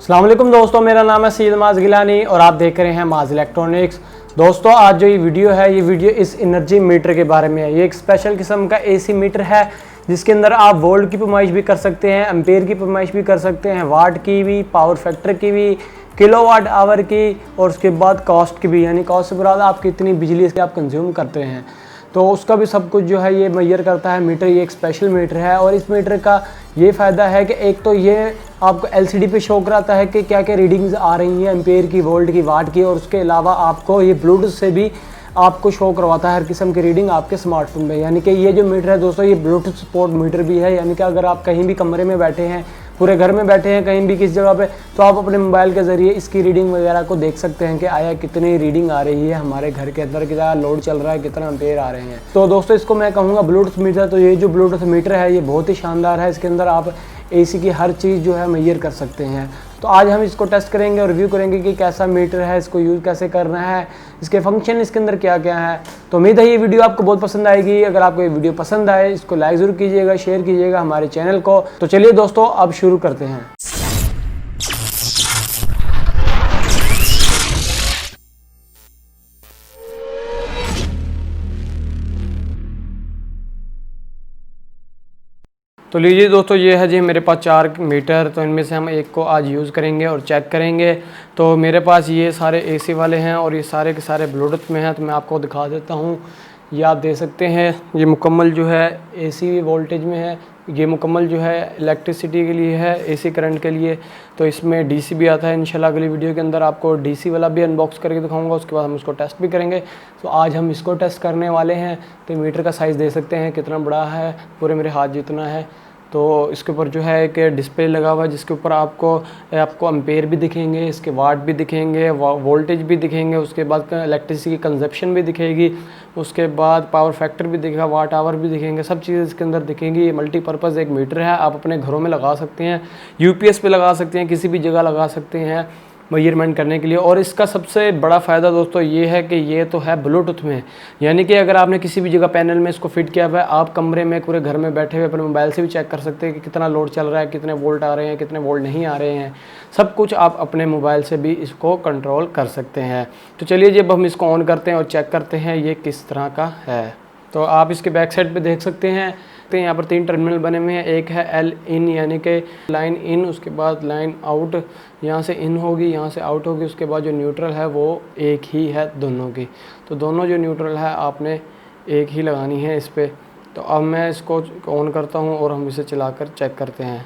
अस्सलाम वालेकुम दोस्तों, मेरा नाम है सैयद माज गिलानी और आप देख रहे हैं माज इलेक्ट्रॉनिक्स। दोस्तों आज जो ये वीडियो है, ये वीडियो इस एनर्जी मीटर के बारे में है। ये एक स्पेशल किस्म का एसी मीटर है जिसके अंदर आप वोल्ट की पैमाइश भी कर सकते हैं, एम्पेयर की पैमाइश भी कर सकते हैं, वाट की भी, पावर फैक्टर की भी, किलोवाट आवर की और उसके बाद कॉस्ट की भी, यानी कॉस्ट से मुराद आप कितनी बिजली आप कंज्यूम करते हैं, तो उसका भी सब कुछ जो है ये मेजर करता है मीटर। ये एक स्पेशल मीटर है और इस मीटर का ये फ़ायदा है कि एक तो ये आपको एलसीडी पे शो कराता है कि क्या क्या रीडिंग्स आ रही हैं एम्पेयर की, वोल्ट की, वाट की, और उसके अलावा आपको ये ब्लूटूथ से भी आपको शो करवाता है हर किस्म की रीडिंग आपके स्मार्टफोन में। यानी कि ये जो मीटर है दोस्तों, ये ब्लूटूथ सपोर्ट मीटर भी है। यानी कि अगर आप कहीं भी कमरे में बैठे हैं, पूरे घर में बैठे हैं, कहीं भी किस जगह पे, तो आप अपने मोबाइल के ज़रिए इसकी रीडिंग वगैरह को देख सकते हैं कि आया कितनी रीडिंग आ रही है हमारे घर के अंदर, कितना लोड चल रहा है, कितना एम्पेयर आ रहे हैं। तो दोस्तों इसको मैं कहूँगा ब्लूटूथ मीटर। तो ये जो ब्लूटूथ मीटर है ये बहुत ही शानदार है। इसके अंदर आप एसी की हर चीज़ जो है मेजर कर सकते हैं। तो आज हम इसको टेस्ट करेंगे और रिव्यू करेंगे कि कैसा मीटर है, इसको यूज़ कैसे करना है, इसके फंक्शन इसके अंदर क्या क्या है। तो उम्मीद है ये वीडियो आपको बहुत पसंद आएगी। अगर आपको ये वीडियो पसंद आए इसको लाइक ज़रूर कीजिएगा, शेयर कीजिएगा हमारे चैनल को। तो चलिए दोस्तों अब शुरू करते हैं। तो लीजिए दोस्तों, ये है जी मेरे पास 4 मीटर। तो इनमें से हम एक को आज यूज़ करेंगे और चेक करेंगे। तो मेरे पास ये सारे एसी वाले हैं और ये सारे के सारे ब्लूटूथ में हैं। तो मैं आपको दिखा देता हूँ। ये आप देख सकते हैं, ये मुकम्मल जो है एसी वोल्टेज में है, ये मुकम्मल जो है इलेक्ट्रिसिटी के लिए है, एसी करंट के लिए। तो इसमें डीसी भी आता है। इंशाल्लाह अगली वीडियो के अंदर आपको डीसी वाला भी अनबॉक्स करके दिखाऊंगा। उसके बाद हम इसको टेस्ट भी करेंगे। तो आज हम इसको टेस्ट करने वाले हैं। तो मीटर का साइज़ दे सकते हैं कितना बड़ा है, पूरे मेरे हाथ जितना है। तो इसके ऊपर जो है एक डिस्प्ले लगा हुआ है जिसके ऊपर आपको एम्पेयर भी दिखेंगे, इसके वाट भी दिखेंगे, वोल्टेज भी दिखेंगे, उसके बाद इलेक्ट्रिसिटी की कंजप्शन भी दिखेगी, उसके बाद पावर फैक्टर भी दिखेगा, वाट आवर भी दिखेंगे, सब चीज़ें इसके अंदर दिखेंगी। ये मल्टीपर्पज़ एक मीटर है। आप अपने घरों में लगा सकते हैं, यूपीएस पे लगा सकते हैं, किसी भी जगह लगा सकते हैं मेजरमेंट करने के लिए। और इसका सबसे बड़ा फ़ायदा दोस्तों ये है कि ये तो है ब्लूटूथ में। यानी कि अगर आपने किसी भी जगह पैनल में इसको फिट किया हुआ है, आप कमरे में पूरे घर में बैठे हुए अपने मोबाइल से भी चेक कर सकते हैं कि कितना लोड चल रहा है, कितने वोल्ट आ रहे हैं, कितने वोल्ट नहीं आ रहे हैं। सब कुछ आप अपने मोबाइल से भी इसको कंट्रोल कर सकते हैं। तो चलिए जब हम इसको ऑन करते हैं और चेक करते हैं ये किस तरह का है। तो आप इसके बैक साइड पे देख सकते हैं, यहाँ पर 3 टर्मिनल बने हुए हैं। एक है एल इन, यानी कि लाइन इन, उसके बाद लाइन आउट, यहाँ से इन होगी, यहाँ से आउट होगी। उसके बाद जो न्यूट्रल है वो एक ही है दोनों की। तो दोनों जो न्यूट्रल है आपने एक ही लगानी है इस पर। तो अब मैं इसको ऑन करता हूँ और हम इसे चलाकर चेक करते हैं।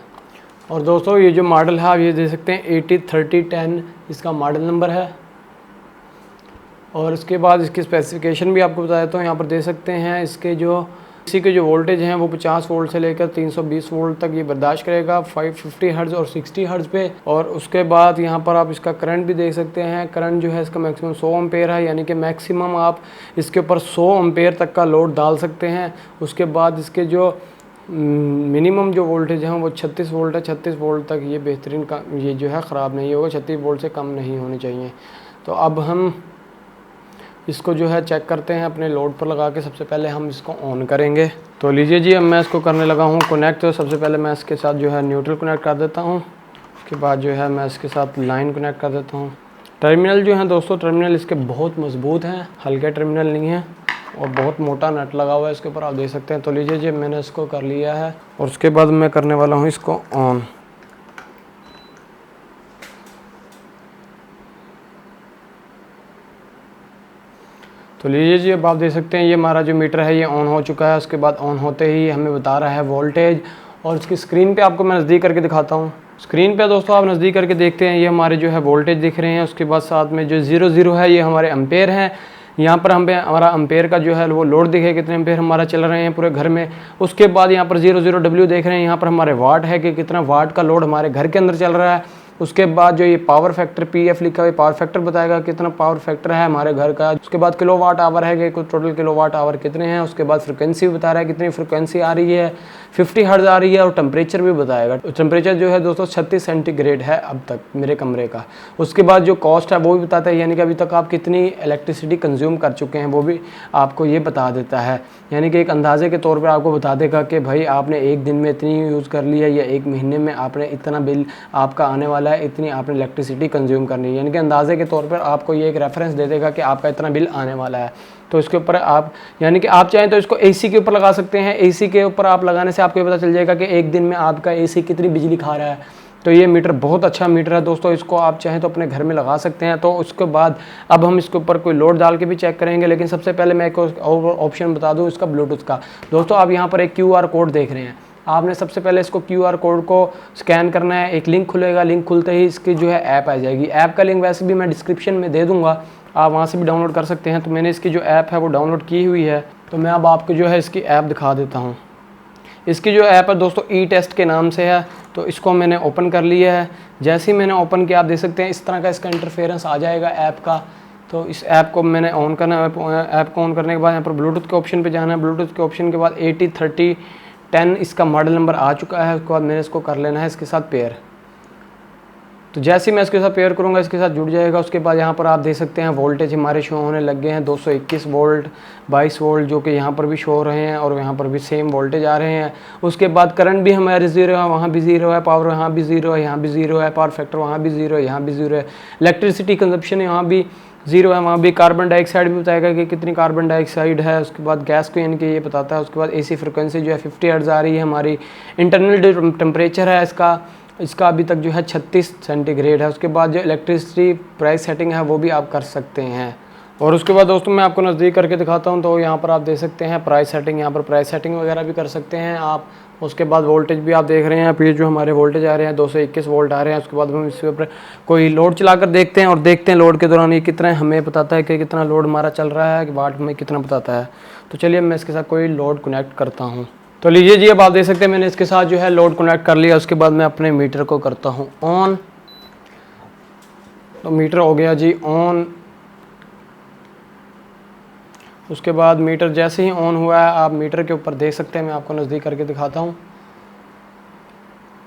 और दोस्तों ये जो मॉडल है आप ये दे सकते हैं 803010 इसका मॉडल नंबर है। और इसके बाद इसकी स्पेसिफिकेशन भी आपको बता देता हूँ। यहाँ पर दे सकते हैं इसके जो इसी के जो वोल्टेज हैं वो 50 वोल्ट से लेकर 320 वोल्ट तक ये बर्दाश्त करेगा, 550 हर्ट्ज़ और 60 हर्ट्ज़ पे। और उसके बाद यहाँ पर आप इसका करंट भी देख सकते हैं। करंट जो है इसका मैक्सिमम 100 एम्पेयर है, यानी कि मैक्सिमम आप इसके ऊपर 100 एम्पेयर तक का लोड डाल सकते हैं। उसके बाद इसके जो मिनिमम जो वोल्टेज हैं वो 36 वोल्ट है। 36 वोल्ट तक ये बेहतरीन का ये जो है ख़राब नहीं होगा, 36 वोल्ट से कम नहीं होनी चाहिए। तो अब हम इसको जो है चेक करते हैं अपने लोड पर लगा के। सबसे पहले हम इसको ऑन करेंगे। तो लीजिए जी, अब मैं इसको करने लगा हूँ कनेक्ट। तो सबसे पहले मैं इसके साथ जो है न्यूट्रल कनेक्ट कर देता हूँ। उसके बाद जो है मैं इसके साथ लाइन कनेक्ट कर देता हूँ। टर्मिनल जो हैं दोस्तों, टर्मिनल इसके बहुत मजबूत हैं, हल्के टर्मिनल नहीं हैं और बहुत मोटा नट लगा हुआ है इसके ऊपर, आप देख सकते हैं। तो लीजिए जी, मैंने इसको कर लिया है और उसके बाद मैं करने वाला हूँ इसको ऑन। तो लीजिए जी, अब आप देख सकते हैं ये हमारा जो मीटर है ये ऑन हो चुका है। उसके बाद ऑन होते ही हमें बता रहा है वोल्टेज। और इसकी स्क्रीन पे आपको मैं नज़दीक करके दिखाता हूँ। स्क्रीन पे दोस्तों आप नज़दीक करके देखते हैं, ये हमारे जो है वोल्टेज दिख रहे हैं। उसके बाद साथ में जो 00 है ये हमारे एम्पेयर हैं। यहाँ पर हमारा एम्पेयर का जो है वो लोड दिखे, कितने एम्पेयर हमारा चल रहे हैं पूरे घर में। उसके बाद यहाँ पर 00W देख रहे हैं, यहाँ पर हमारे वाट है कि कितना वाट का लोड हमारे घर के अंदर चल रहा है। उसके बाद जो ये पावर फैक्टर PF लिखा हुआ है, पावर फैक्टर बताएगा कितना पावर फैक्टर है हमारे घर का। उसके बाद किलोवाट आवर है कि टोटल किलोवाट आवर कितने हैं। उसके बाद फ्रिक्वेंसी भी बता रहा है कितनी फ्रिक्वेंसी आ रही है, 50 हर्ट्ज आ रही है, और टेम्परेचर भी बताएगा। टेम्परेचर जो है दोस्तों 36 सेंटीग्रेड है अब तक मेरे कमरे का। उसके बाद जो कॉस्ट है वो भी बताता है, यानी कि अभी तक आप कितनी इलेक्ट्रिसिटी कंज्यूम कर चुके हैं वो भी आपको ये बता देता है। यानी कि एक अंदाजे के तौर पर आपको बता देगा कि भाई आपने एक दिन में इतनी यूज़ कर लिया या एक महीने में आपने इतना बिल आपका आने वाला है, इतनी आपने इलेक्ट्रिसिटी कंज्यूम करनी है। यानी कि अंदाजे के तौर पर आपको ये एक रेफरेंस दे देगा कि आपका इतना बिल आने वाला है। तो इसके ऊपर आप यानी कि आप चाहें तो इसको AC के ऊपर लगा सकते हैं। AC के ऊपर आप लगाने से आपको ये पता चल जाएगा कि एक दिन में आपका AC कितनी बिजली खा रहा है। तो ये मीटर बहुत अच्छा मीटर है दोस्तों, इसको आप चाहें तो अपने घर में लगा सकते हैं। तो उसके बाद अब हम इसके ऊपर कोई लोड डाल के भी चेक करेंगे, लेकिन सबसे पहले मैं एक और ऑप्शन बता दूं इसका ब्लूटूथ का। दोस्तों आप यहाँ पर एक QR कोड देख रहे हैं, आपने सबसे पहले इसको QR कोड को स्कैन करना है। एक लिंक खुलेगा, लिंक खुलते ही इसकी जो है ऐप आ जाएगी। ऐप का लिंक वैसे भी मैं डिस्क्रिप्शन में दे दूंगा, आप वहाँ से भी डाउनलोड कर सकते हैं। तो मैंने इसकी जो ऐप है वो डाउनलोड की हुई है। तो मैं अब आपको जो है इसकी ऐप दिखा देता हूँ। इसकी जो ऐप है दोस्तों E-टेस्ट के नाम से है। तो इसको मैंने ओपन कर लिया है। जैसे ही मैंने ओपन किया आप देख सकते हैं इस तरह का इसका इंटरफेरेंस आ जाएगा ऐप का। तो इस ऐप को मैंने ऑन करना है। ऐप को ऑन करने के बाद यहाँ पर ब्लूटूथ के ऑप्शन पे जाना है। ब्लूटूथ के ऑप्शन के बाद 803010 इसका मॉडल नंबर आ चुका है। उसके बाद मैंने इसको कर लेना है इसके साथ पेयर। तो जैसे ही मैं इसके साथ पेयर करूँगा इसके साथ जुड़ जाएगा। उसके बाद यहाँ पर आप देख सकते हैं वोल्टेज हमारे शो होने लग गए हैं 221 वोल्ट, 22 वोल्ट, जो कि यहाँ पर भी शो हो रहे हैं और यहाँ पर भी सेम वोल्टेज आ रहे हैं। उसके बाद करंट भी हमारे ज़ीरो है, वहाँ भी ज़ीरो है, पावर यहाँ भी ज़ीरो है, यहाँ भी ज़ीरो है, पावर फैक्टर वहाँ भी ज़ीरो है, यहाँ भी ज़ीरो है, इलेक्ट्रिसिटी कंजप्शन यहाँ भी ज़ीरो है, वहाँ भी। कार्बन डाइऑक्साइड भी बताएगा कि कितनी कार्बन डाइऑक्साइड है। उसके बाद गैस को यानी कि ये बताता है। उसके बाद AC फ्रिक्वेंसी जो है 50 हर्ट्ज आ रही है हमारी। इंटरनल टेम्परेचर है इसका अभी तक जो है 36 सेंटीग्रेड है। उसके बाद जो इलेक्ट्रिसिटी प्राइस सेटिंग है वो भी आप कर सकते हैं। और उसके बाद दोस्तों मैं आपको नज़दीक करके दिखाता हूँ। तो यहाँ पर आप देख सकते हैं प्राइस सेटिंग, यहाँ पर प्राइस सेटिंग वगैरह भी कर सकते हैं आप। उसके बाद वोल्टेज भी आप देख रहे हैं, फिर जो हमारे वोल्टेज आ रहे हैं 221 वोल्ट आ रहे हैं। उसके बाद हम इसके ऊपर कोई लोड चलाकर देखते हैं और देखते हैं लोड के दौरान ये कितना हमें बताता है कि कितना लोड हमारा चल रहा है, कि वाट में कितना बताता है। तो चलिए मैं इसके साथ कोई लोड कनेक्ट करता हूँ। तो लीजिए जी, अब आप देख सकते हैं मैंने इसके साथ जो है लोड कनेक्ट कर लिया। उसके बाद मैं अपने मीटर को करता हूँ ऑन। तो मीटर हो गया जी ऑन। उसके बाद मीटर जैसे ही ऑन हुआ है आप मीटर के ऊपर देख सकते हैं, मैं आपको नज़दीक करके दिखाता हूँ।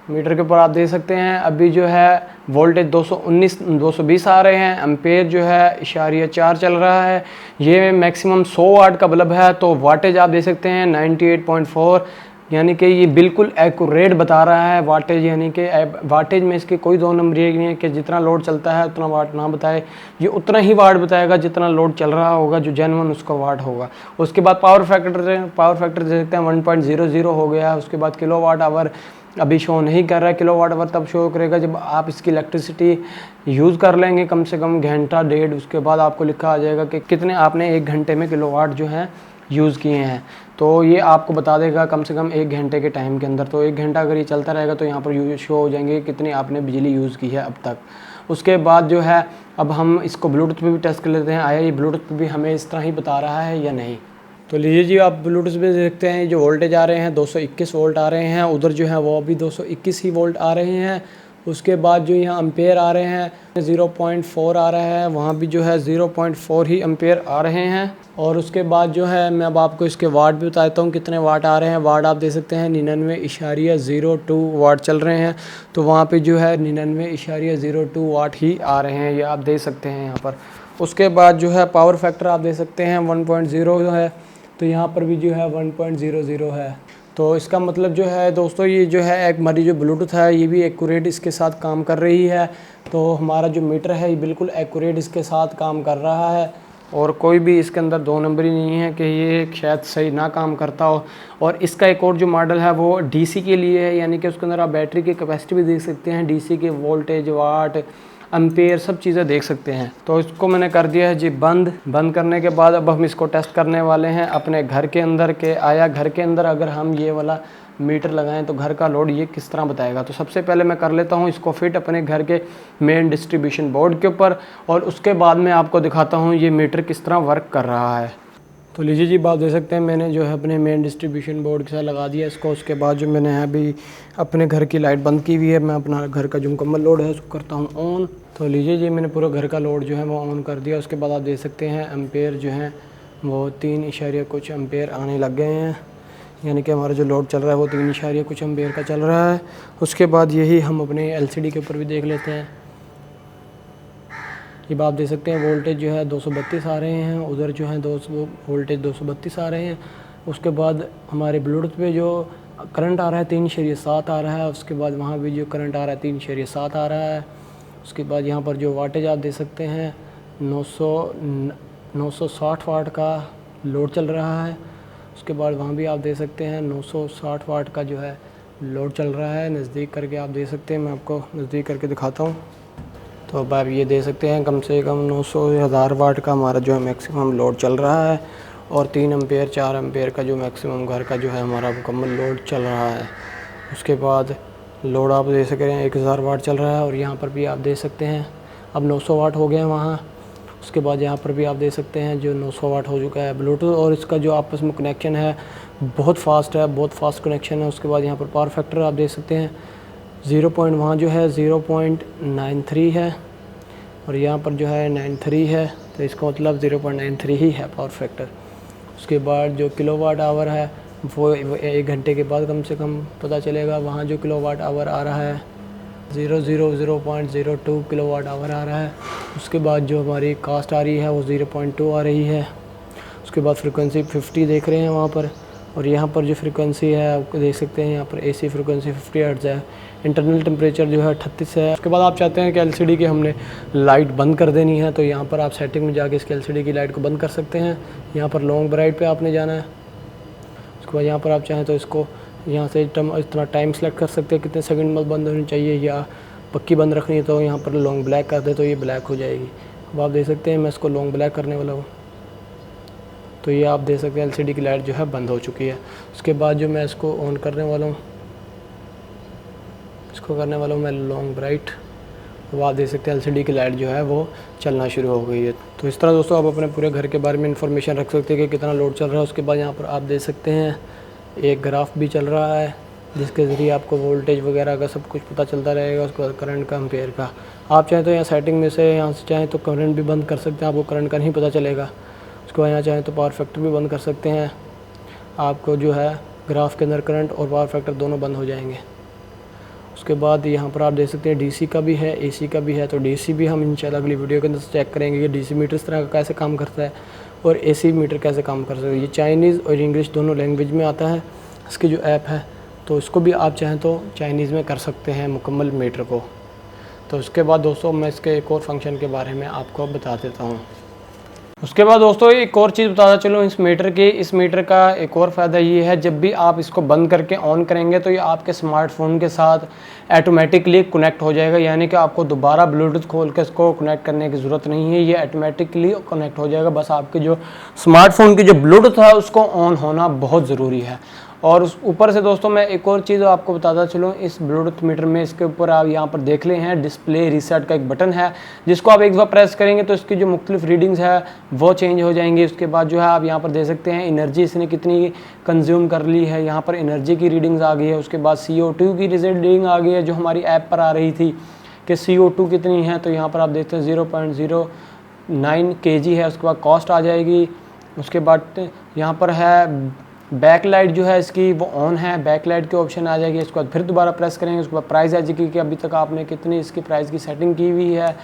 मीटर के ऊपर आप देख सकते हैं अभी जो है वोल्टेज 220 आ रहे हैं। एम्पेयर जो है #4 चल रहा है। ये मैक्सिमम 100 वाट का बल्ब है। तो वाटेज आप देख सकते हैं 98.4, यानी कि ये बिल्कुल एक्यूरेट बता रहा है वाटेज। यानी कि वाटेज में इसकी कोई दो नंबरी नहीं है कि जितना लोड चलता है उतना वाट ना बताए, ये उतना ही वाट बताएगा जितना लोड चल रहा होगा, जो जेन्युइन उसका वाट होगा। उसके बाद पावर फैक्टर देख सकते हैं 1.00 हो गया है। उसके बाद किलोवाट आवर अभी शो नहीं कर रहा है। किलोवाट आवर तब शो करेगा जब आप इसकी इलेक्ट्रिसिटी यूज़ कर लेंगे कम से कम घंटा डेढ़। उसके बाद आपको लिखा आ जाएगा कि कितने आपने एक घंटे में किलोवाट जो है यूज़ किए हैं। तो ये आपको बता देगा कम से कम एक घंटे के टाइम के अंदर। तो एक घंटा अगर ये चलता रहेगा तो यहाँ पर शो हो जाएंगे कितनी आपने बिजली यूज़ की है अब तक। उसके बाद जो है अब हम इसको ब्लूटूथ पे भी टेस्ट कर लेते हैं, आया ये ब्लूटूथ पे भी हमें इस तरह ही बता रहा है या नहीं। तो लीजिए जी, आप ब्लूटूथ पे देखते हैं जो वोल्टेज आ रहे हैं 221 वोल्ट आ रहे हैं। उधर जो है वो अभी 221 ही वोल्ट आ रहे हैं। उसके बाद जो यहाँ एम्पेयर आ रहे हैं 0.4 आ रहा है, वहाँ भी जो है 0.4 ही एम्पेयर आ रहे हैं। और उसके बाद जो है मैं अब आपको इसके वाट भी बताता हूँ कितने वाट आ रहे हैं। वाट आप देख सकते हैं 99.02 वाट चल रहे हैं। तो वहाँ पे जो है 99.02 वाट ही आ रहे हैं, ये आप देख सकते हैं यहाँ पर। उसके बाद जो है पावर फैक्टर आप देख सकते हैं 1.0 है। तो यहाँ पर भी जो है 1.00 है। तो इसका मतलब जो है दोस्तों ये जो है एक हमारी जो ब्लूटूथ है ये भी एक्यूरेट इसके साथ काम कर रही है। तो हमारा जो मीटर है ये बिल्कुल एक्यूरेट इसके साथ काम कर रहा है और कोई भी इसके अंदर दो नंबरी नहीं है कि ये शायद सही ना काम करता हो। और इसका एक और जो मॉडल है वो DC के लिए है, यानी कि उसके अंदर आप बैटरी की कैपेसिटी भी देख सकते हैं, DC के वोल्टेज, वाट, एम्पेयर सब चीज़ें देख सकते हैं। तो इसको मैंने कर दिया है जी बंद करने के बाद अब हम इसको टेस्ट करने वाले हैं अपने घर के अंदर के आया घर के अंदर अगर हम ये वाला मीटर लगाएं तो घर का लोड ये किस तरह बताएगा। तो सबसे पहले मैं कर लेता हूँ इसको फिट अपने घर के मेन डिस्ट्रीब्यूशन बोर्ड के ऊपर और उसके बाद मैं आपको दिखाता हूँ ये मीटर किस तरह वर्क कर रहा है। तो लीजिए जी, बात दे सकते हैं मैंने जो है अपने मेन डिस्ट्रीब्यूशन बोर्ड के साथ लगा दिया इसको। उसके बाद जो मैंने अभी अपने घर की लाइट बंद की हुई है, मैं अपना घर का जो मुकम्मल लोड है उसको करता हूँ ऑन। तो लीजिए जी, मैंने पूरा घर का लोड जो है वो ऑन कर दिया। उसके बाद आप देख सकते हैं एम्पेयर जो है वो 3 कुछ एम्पेयर आने लग गए हैं, यानी कि हमारा जो लोड चल रहा है वो 3 कुछ एम्पेयर का चल रहा है। उसके बाद यही हम अपने LCD के ऊपर भी देख लेते हैं। ये आप देख सकते हैं वोल्टेज जो है 232 आ रहे हैं, उधर जो है 200 वोल्टेज 232 आ रहे हैं। उसके बाद हमारे ब्लूटूथ पे जो करंट आ रहा है 3.7 आ रहा है। उसके बाद वहाँ भी जो करंट आ रहा है 3.7 आ रहा है। उसके बाद यहाँ पर जो वाटेज आप देख सकते हैं 960 वाट का लोड चल रहा है। उसके बाद वहाँ भी आप देख सकते हैं 960 वाट का जो है लोड चल रहा है। नज़दीक करके आप देख सकते हैं, मैं आपको नज़दीक करके दिखाता हूँ। तो अब आप ये देख सकते हैं कम से कम 900,000 वाट का हमारा जो है मैक्सिमम लोड चल रहा है, और 3 एम्पेयर 4 एम्पेयर का जो मैक्सिमम घर का जो है हमारा मुकम्मल लोड चल रहा है। उसके बाद लोड आप देख सकते हैं 1000 वाट चल रहा है, और यहाँ पर भी आप देख सकते हैं अब 900 वाट हो गए हैं वहाँ। उसके बाद यहाँ पर भी आप देख सकते हैं जो 900 वाट हो चुका है ब्लूटूथ, और इसका जो आपस में कनेक्शन है बहुत फास्ट है, बहुत फास्ट कनेक्शन है। उसके बाद यहाँ पर पावर फैक्टर आप देख सकते हैं वहाँ जो है 0.93 है, और यहाँ पर जो है 93 है, तो इसका मतलब 0.93 ही है पावर फैक्टर। उसके बाद जो किलोवाट आवर है वो 1 घंटे के बाद कम से कम पता चलेगा। वहाँ जो किलोवाट आवर आ रहा है 0.02 किलोवाट आवर आ रहा है। उसके बाद जो हमारी कास्ट आ रही है वो 0.2 आ रही है। उसके बाद फ्रिक्वेंसी 50 देख रहे हैं वहाँ पर, और यहाँ पर जो फ्रिक्वेंसी है आप देख सकते हैं यहाँ पर AC फ्रिक्वेंसी 50 हर्ट्ज़ है। इंटरनल टेम्परेचर जो है 38 है। उसके बाद आप चाहते हैं कि LCD की हमने लाइट बंद कर देनी है, तो यहाँ पर आप सेटिंग में जाके इसके LCD की लाइट को बंद कर सकते हैं। यहाँ पर लॉन्ग ब्राइट पे आपने जाना है। उसके बाद यहाँ पर आप चाहें तो इसको यहाँ से इतना टाइम सेलेक्ट कर सकते हैं कितने सेकंड में बंद होनी चाहिए, या पक्की बंद रखनी है तो यहाँ पर लॉन्ग ब्लैक कर दे तो ये ब्लैक हो जाएगी। अब आप देख सकते हैं मैं इसको लॉन्ग ब्लैक करने वाला हूँ, तो ये आप देख सकते हैं LCD की लाइट जो है बंद हो चुकी है। उसके बाद जो मैं इसको ऑन करने वाला हूँ, इसको करने वाला हूँ मैं लॉन्ग ब्राइट। अब आप देख सकते हैं LCD की लाइट जो है वो चलना शुरू हो गई है। तो इस तरह दोस्तों आप अपने पूरे घर के बारे में इंफॉर्मेशन रख सकते हैं कि कितना लोड चल रहा है। उसके बाद यहाँ पर आप देख सकते हैं एक ग्राफ भी चल रहा है जिसके ज़रिए आपको वोल्टेज वगैरह का सब कुछ पता चलता रहेगा। उसके बाद करंट का, एम्पेयर का। आप चाहें तो यहाँ सेटिंग में से यहाँ से चाहें तो करंट भी बंद कर सकते हैं, आपको करंट का नहीं पता चलेगा। उसके बाद यहाँ चाहें तो पावर फैक्टर भी बंद कर सकते हैं, आपको जो है ग्राफ के अंदर करंट और पावर फैक्टर दोनों बंद हो जाएंगे। उसके बाद यहाँ पर आप देख सकते हैं DC का भी है, AC का भी है। तो DC भी हम इंशाल्लाह अगली वीडियो के अंदर चेक करेंगे कि DC मीटर इस तरह का कैसे काम करता है और AC मीटर कैसे काम कर सकता है। ये चाइनीज़ और इंग्लिश दोनों लैंग्वेज में आता है इसकी जो ऐप है, तो इसको भी आप चाहें तो चाइनीज़ में कर सकते हैं मुकम्मल मीटर को। तो उसके बाद दोस्तों मैं इसके एक और फंक्शन के बारे में आपको बता देता हूँ। उसके बाद दोस्तों एक और चीज़ बताता चलो इस मीटर की। इस मीटर का एक और फ़ायदा ये है, जब भी आप इसको बंद करके ऑन करेंगे तो ये आपके स्मार्टफोन के साथ ऑटोमेटिकली कनेक्ट हो जाएगा, यानी कि आपको दोबारा ब्लूटूथ खोल के इसको कनेक्ट करने की ज़रूरत नहीं है, ये ऑटोमेटिकली कनेक्ट हो जाएगा। बस आपके जो स्मार्टफोन की जो ब्लूटूथ है उसको ऑन होना बहुत ज़रूरी है। और उस ऊपर से दोस्तों मैं एक और चीज़ आपको बताता चलूँ, इस ब्लूटूथ मीटर में इसके ऊपर आप यहाँ पर देख ले हैं डिस्प्ले रीसेट का एक बटन है, जिसको आप एक बार प्रेस करेंगे तो इसकी जो मुख्तलिफ रीडिंग्स है वो चेंज हो जाएंगी। उसके बाद जो है आप यहाँ पर देख सकते हैं एनर्जी इसने कितनी कंज्यूम कर ली है, यहाँ पर एनर्जी की रीडिंग्स आ गई है। उसके बाद CO2 की रीडिंग आ गई है जो हमारी ऐप पर आ रही थी कि CO2 कितनी है, तो यहाँ पर आप देखते हैं 0.09 kg है। उसके बाद कॉस्ट आ जाएगी। उसके बाद यहाँ पर है बैक लाइट जो है इसकी वो ऑन है, बैक लाइट की ऑप्शन आ जाएगी। उसके बाद फिर दोबारा प्रेस करेंगे, उसके बाद प्राइस आ जाएगी कि अभी तक आपने कितनी इसकी प्राइस की सेटिंग की हुई है।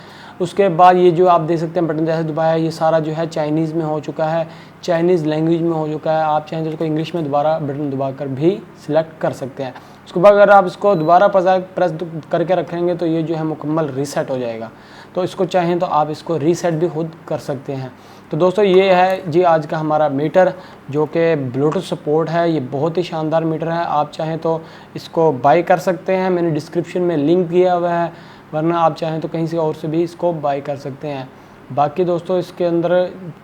उसके बाद ये जो आप देख सकते हैं बटन जैसे दबाया, ये सारा जो है चाइनीज़ में हो चुका है, चाइनीज़ लैंग्वेज में हो चुका है। आप चाहें तो इसको इंग्लिश में दोबारा बटन दबा कर भी सिलेक्ट कर सकते हैं। उसके बाद अगर आप इसको दोबारा प्रेस करके रखेंगे तो ये जो है मुकम्मल रीसेट हो जाएगा। तो इसको चाहें तो आप इसको रीसेट भी खुद कर सकते हैं। तो दोस्तों ये है जी आज का हमारा मीटर जो कि ब्लूटूथ सपोर्ट है। ये बहुत ही शानदार मीटर है, आप चाहें तो इसको बाय कर सकते हैं, मैंने डिस्क्रिप्शन में लिंक दिया हुआ है, वरना आप चाहें तो कहीं से और से भी इसको बाय कर सकते हैं। बाकी दोस्तों इसके अंदर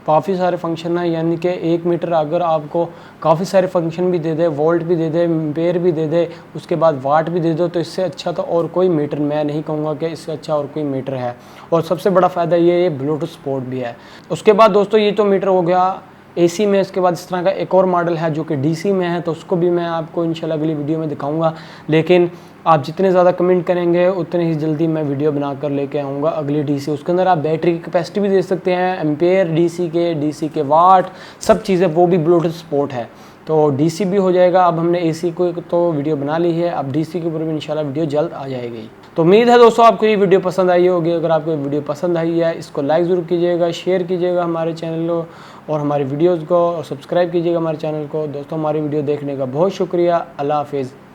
काफ़ी सारे फंक्शन हैं, यानी कि एक मीटर अगर आपको काफ़ी सारे फंक्शन भी दे दे, वोल्ट भी दे दे, एम्पेयर भी दे दे, उसके बाद वाट भी दे दो, तो इससे अच्छा तो और कोई मीटर मैं नहीं कहूँगा कि इससे अच्छा और कोई मीटर है। और सबसे बड़ा फ़ायदा ये ब्लूटूथ सपोर्ट भी है। उसके बाद दोस्तों ये तो मीटर हो गया AC में इसके बाद इस तरह का एक और मॉडल है जो कि DC में है, तो उसको भी मैं आपको इंशाल्लाह अगली वीडियो में दिखाऊंगा। लेकिन आप जितने ज़्यादा कमेंट करेंगे उतने ही जल्दी मैं वीडियो बनाकर लेके आऊँगा अगली DC। उसके अंदर आप बैटरी की कैपेसिटी भी दे सकते हैं, एम्पेयर DC के वाट, सब चीज़ें, वो भी ब्लूटूथ सपोर्ट है। तो DC भी हो जाएगा। अब हमने AC को तो वीडियो बना ली है, अब DC के ऊपर भी इंशाल्लाह वीडियो जल्द आ जाएगी। तो उम्मीद है दोस्तों आपको ये वीडियो पसंद आई होगी। अगर आपको ये वीडियो पसंद आई है, इसको लाइक ज़रूर कीजिएगा, शेयर कीजिएगा हमारे चैनल को और हमारी वीडियोज़ को, और सब्सक्राइब कीजिएगा हमारे चैनल को। दोस्तों हमारी वीडियो देखने का बहुत शुक्रिया। अल्लाह हाफिज़।